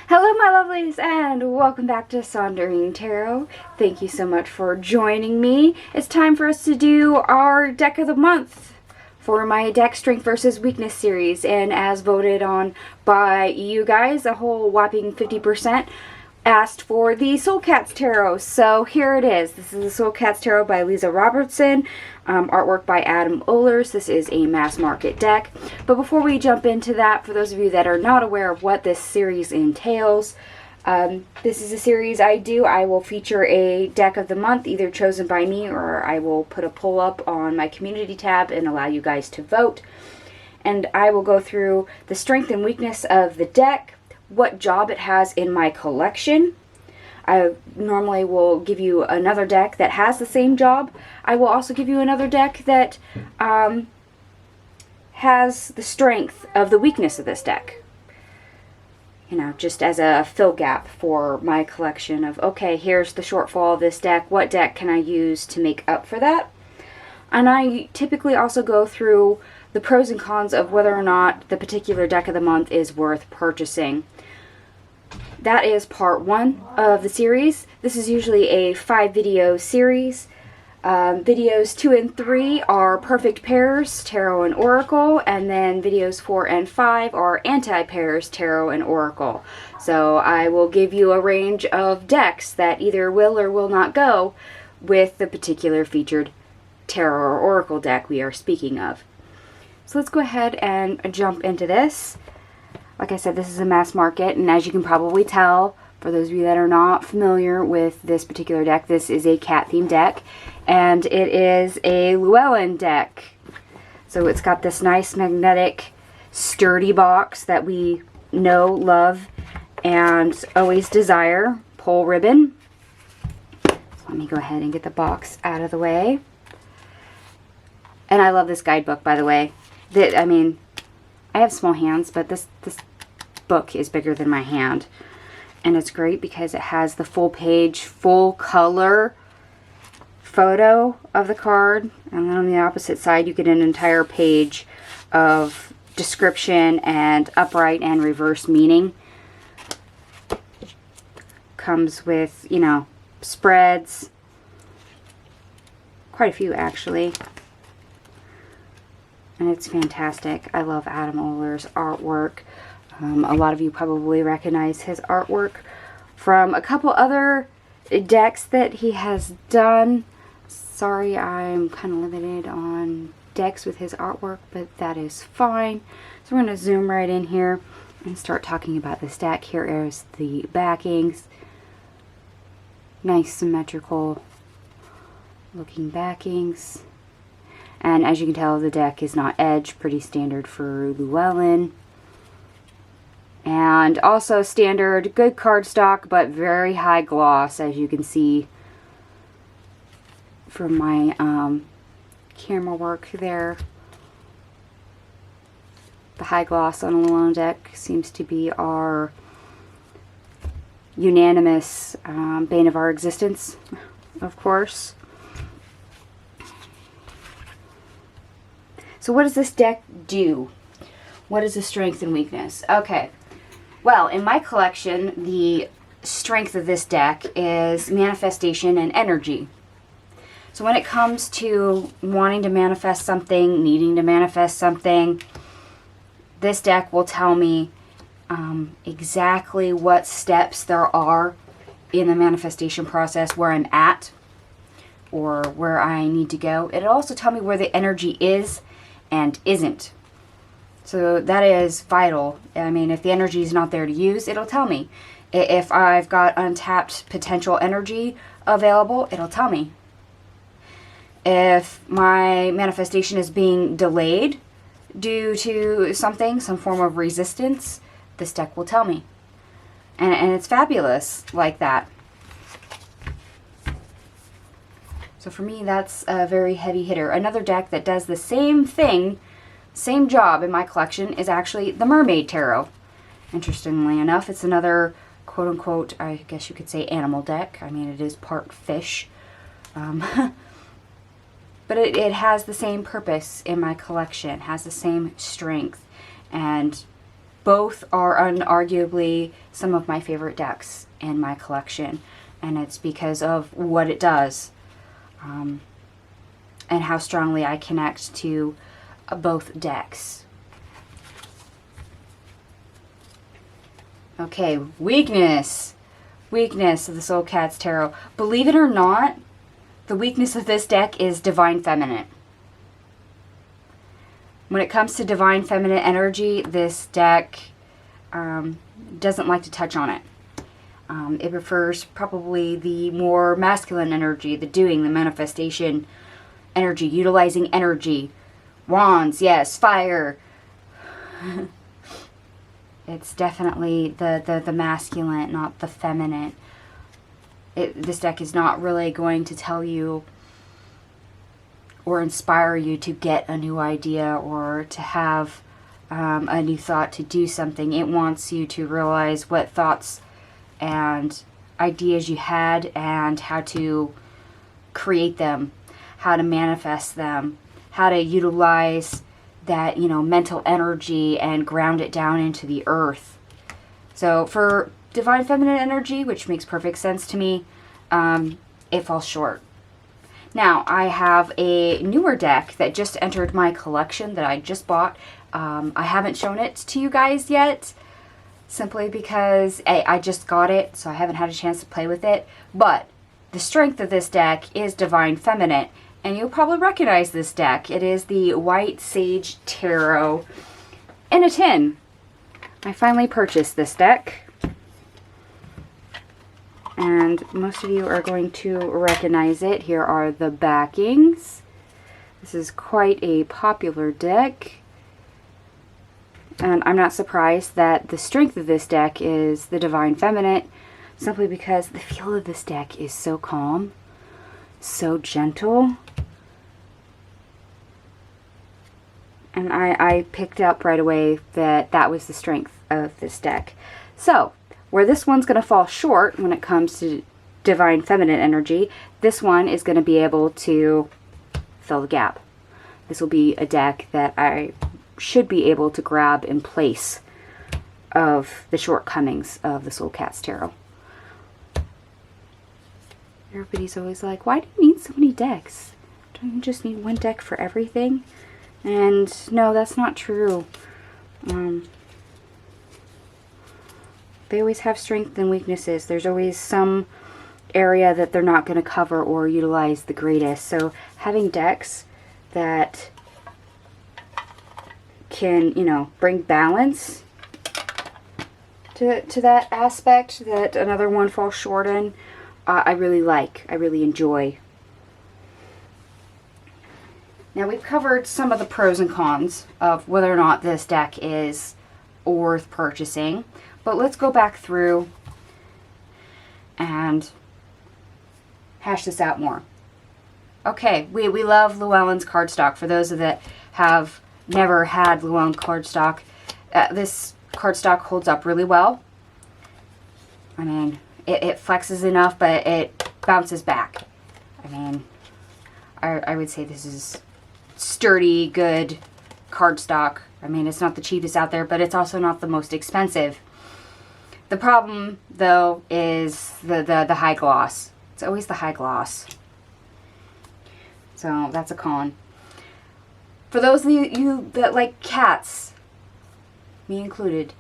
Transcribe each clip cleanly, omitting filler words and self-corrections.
Hello my lovelies and welcome back to Sondering Tarot. Thank you so much for joining me. It's time for us to do our deck of the month for my deck Strength versus Weakness series, and as voted on by you guys, a whole whopping 50% asked for the Soul Cats Tarot. So here it is. This is the Soul Cats Tarot by Lisa Robertson, artwork by Adam Ohlers. This is a mass market deck. But before we jump into that, for those of you that are not aware of what this series entails, this is a series I do. I will feature a deck of the month, either chosen by me, or I will put a poll up on my community tab and allow you guys to vote. And I will go through the strength and weakness of the deck, what job it has in my collection. I normally will give you another deck that has the same job. I will also give you another deck that has the strength of the weakness of this deck. You know, just as a fill gap for my collection of, okay, here's the shortfall of this deck. What deck can I use to make up for that? And I typically also go through the pros and cons of whether or not the particular deck of the month is worth purchasing. That is part 1 of the series. This is usually a 5-video series. Videos 2 and 3 are perfect pairs, tarot and oracle, and then videos 4 and 5 are anti-pairs, tarot and oracle. So I will give you a range of decks that either will or will not go with the particular featured tarot or oracle deck we are speaking of. So let's go ahead and jump into this. Like I said, this is a mass market, and as you can probably tell, for those of you that are not familiar with this particular deck, this is a cat-themed deck, and it is a Llewellyn deck. So it's got this nice magnetic, sturdy box that we know, love, and always desire. Pull ribbon. So let me go ahead and get the box out of the way. And I love this guidebook, by the way. I mean, I have small hands, but this book is bigger than my hand. And it's great because it has the full page, full color photo of the card. And then on the opposite side, you get an entire page of description and upright and reverse meaning. Comes with, you know, spreads. Quite a few, actually. And it's fantastic. I love Adam Ohlers' artwork. A lot of you probably recognize his artwork from a couple other decks that he has done. Sorry, I'm kind of limited on decks with his artwork, but that is fine. So we're going to zoom right in here and start talking about this deck. Here is the backings. Nice symmetrical looking backings. And as you can tell, the deck is not edged, pretty standard for Llewellyn. And also standard, good cardstock, but very high gloss, as you can see from my camera work there. The high gloss on a Llewellyn deck seems to be our unanimous bane of our existence, of course. So what does this deck do? What is the strength and weakness? Okay, well, in my collection, the strength of this deck is manifestation and energy. So when it comes to wanting to manifest something, needing to manifest something, this deck will tell me exactly what steps there are in the manifestation process, where I'm at, or where I need to go. It'll also tell me where the energy is and isn't. So that is vital. I mean, if the energy is not there to use, it'll tell me. If I've got untapped potential energy available, it'll tell me. If my manifestation is being delayed due to something, some form of resistance, this deck will tell me. And it's fabulous like that. So for me, that's a very heavy hitter. Another deck that does the same thing, same job in my collection, is actually the Mermaid Tarot. Interestingly enough, it's another quote-unquote, I guess you could say, animal deck. I mean, it is part fish. But it has the same purpose in my collection. It has the same strength. And both are unarguably some of my favorite decks in my collection, and it's because of what it does, and how strongly I connect to both decks. Okay, weakness. Weakness of the Soul Cats Tarot. Believe it or not, the weakness of this deck is Divine Feminine. When it comes to Divine Feminine energy, this deck doesn't like to touch on it. It prefers probably the more masculine energy, the doing, the manifestation energy, utilizing energy. Wands, yes, fire. It's definitely the masculine, not the feminine. This deck is not really going to tell you or inspire you to get a new idea or to have a new thought to do something. It wants you to realize what thoughts and ideas you had and how to create them, how to manifest them, how to utilize that, mental energy and ground it down into the earth. So for Divine Feminine energy, which makes perfect sense to me, it falls short. Now, I have a newer deck that just entered my collection that I just bought. I haven't shown it to you guys yet, simply because I just got it, so I haven't had a chance to play with it. But the strength of this deck is Divine Feminine, and you'll probably recognize this deck. It is the White Sage Tarot in a tin. I finally purchased this deck, and most of you are going to recognize it. Here are the backings. This is quite a popular deck, and I'm not surprised that the strength of this deck is the Divine Feminine, simply because the feel of this deck is so calm, so gentle. And I picked up right away that that was the strength of this deck. So, where this one's going to fall short when it comes to Divine Feminine energy, this one is going to be able to fill the gap. This will be a deck that I should be able to grab in place of the shortcomings of the Soul Cats Tarot. Everybody's always like, why do you need so many decks? Don't you just need one deck for everything? And no, that's not true. They always have strengths and weaknesses. There's always some area that they're not going to cover or utilize the greatest. So having decks that can, bring balance to that aspect that another one falls short in, I really like. I really enjoy. Now, we've covered some of the pros and cons of whether or not this deck is worth purchasing, but let's go back through and hash this out more. Okay, we love Llewellyn's cardstock. For those that have never had Llewellyn cardstock, this cardstock holds up really well. I mean, it flexes enough, but it bounces back. I mean, I would say this is sturdy, good cardstock. I mean, it's not the cheapest out there, but it's also not the most expensive. The problem, though, is the high gloss. It's always the high gloss. So that's a con. For those of you that like cats, me included,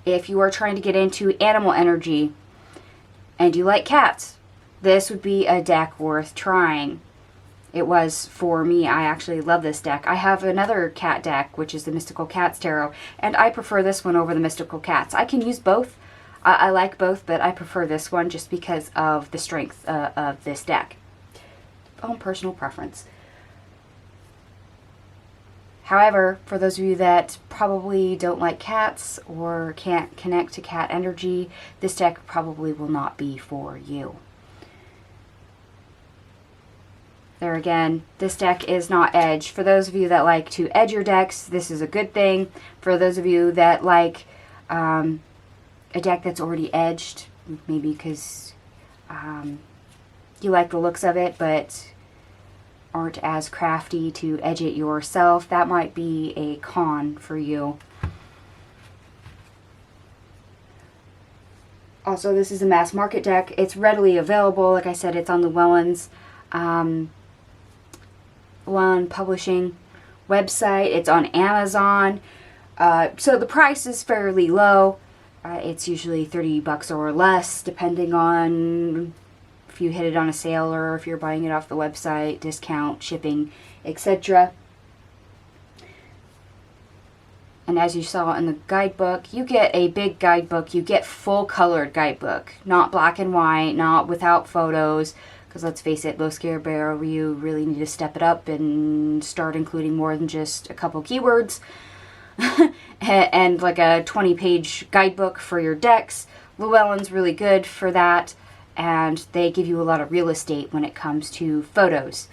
if you are trying to get into animal energy and you like cats, this would be a deck worth trying. It was for me. I actually love this deck. I have another cat deck, which is the Mystical Cats Tarot, and I prefer this one over the Mystical Cats. I can use both. I like both, but I prefer this one just because of the strength of this deck. Own personal preference. However, for those of you that probably don't like cats or can't connect to cat energy, this deck probably will not be for you. There again, this deck is not edge. For those of you that like to edge your decks, this is a good thing. For those of you that like a deck that's already edged, maybe because you like the looks of it, but aren't as crafty to edge it yourself, that might be a con for you. Also, this is a mass market deck. It's readily available. Like I said, it's on the Wellens Publishing website. It's on Amazon. So the price is fairly low. It's usually $30 or less, depending on if you hit it on a sale or if you're buying it off the website, discount, shipping, etc. And as you saw in the guidebook, you get a big guidebook. You get full colored guidebook, not black and white, not without photos. Because let's face it, Low Scare Barrel, you really need to step it up and start including more than just a couple keywords. And like a 20-page guidebook for your decks. Llewellyn's really good for that, and they give you a lot of real estate when it comes to photos.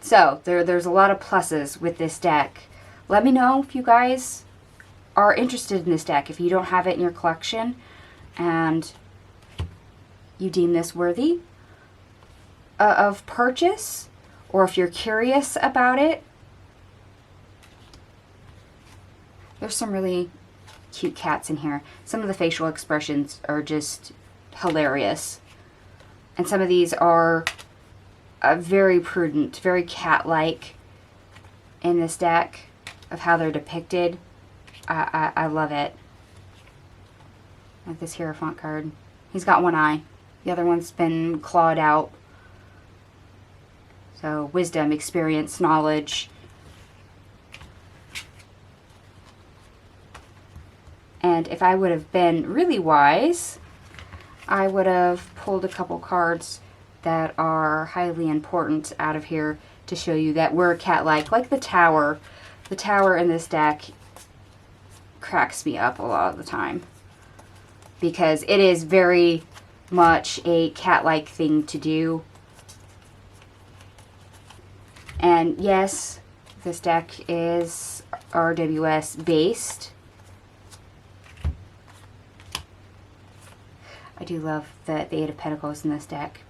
So there's a lot of pluses with this deck. Let me know if you guys are interested in this deck, if you don't have it in your collection and you deem this worthy of purchase, or if you're curious about it. There's some really cute cats in here. Some of the facial expressions are just hilarious. And some of these are very prudent, very cat-like in this deck of how they're depicted. I love it. Like this Hierophant card. He's got one eye. The other one's been clawed out. So wisdom, experience, knowledge. And if I would have been really wise, I would have pulled a couple cards that are highly important out of here to show you that we're cat-like. Like the Tower. The Tower in this deck cracks me up a lot of the time, because it is very much a cat-like thing to do. And yes, this deck is RWS based. I do love the Eight of Pentacles in this deck,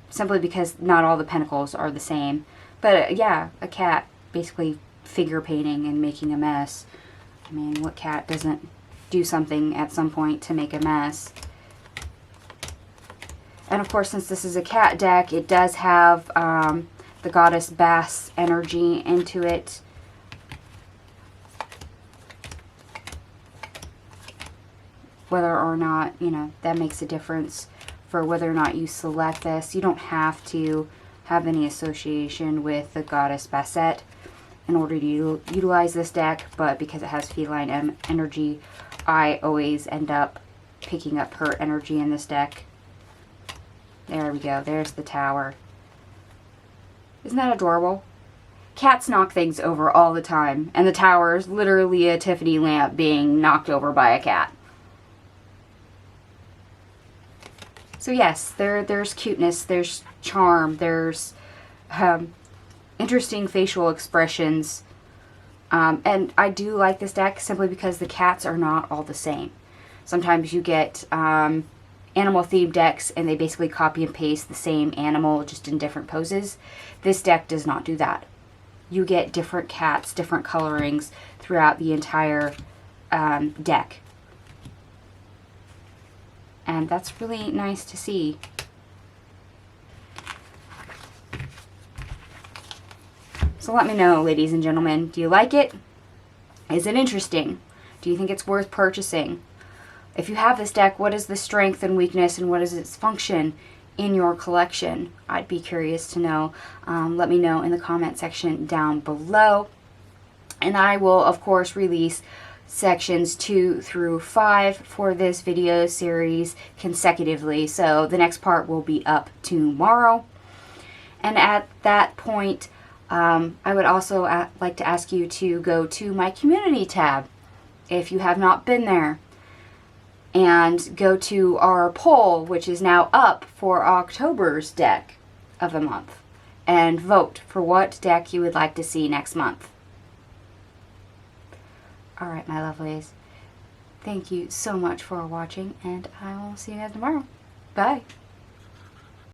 simply because not all the pentacles are the same. But yeah, a cat basically figure painting and making a mess. I mean, what cat doesn't do something at some point to make a mess? And of course, since this is a cat deck, it does have the Goddess Bass energy into it. Whether or not, you know, that makes a difference for whether or not you select this. You don't have to have any association with the Goddess Basset in order to utilize this deck, but because it has feline energy, I always end up picking up her energy in this deck. There we go. There's the Tower. Isn't that adorable? Cats knock things over all the time, and the Tower is literally a Tiffany lamp being knocked over by a cat. So yes, there's cuteness, there's charm, there's interesting facial expressions. And I do like this deck simply because the cats are not all the same. Sometimes you get animal-themed decks and they basically copy and paste the same animal just in different poses. This deck does not do that. You get different cats, different colorings throughout the entire deck. And that's really nice to see. So let me know, ladies and gentlemen. Do you like it? Is it interesting? Do you think it's worth purchasing? If you have this deck, what is the strength and weakness and what is its function in your collection? I'd be curious to know. Let me know in the comment section down below. And I will, of course, release sections 2 through 5 for this video series consecutively. So the next part will be up tomorrow. And at that point, I would also like to ask you to go to my community tab if you have not been there, and go to our poll, which is now up for October's deck of the month, and vote for what deck you would like to see next month. Alright, my lovelies. Thank you so much for watching, and I will see you guys tomorrow. Bye.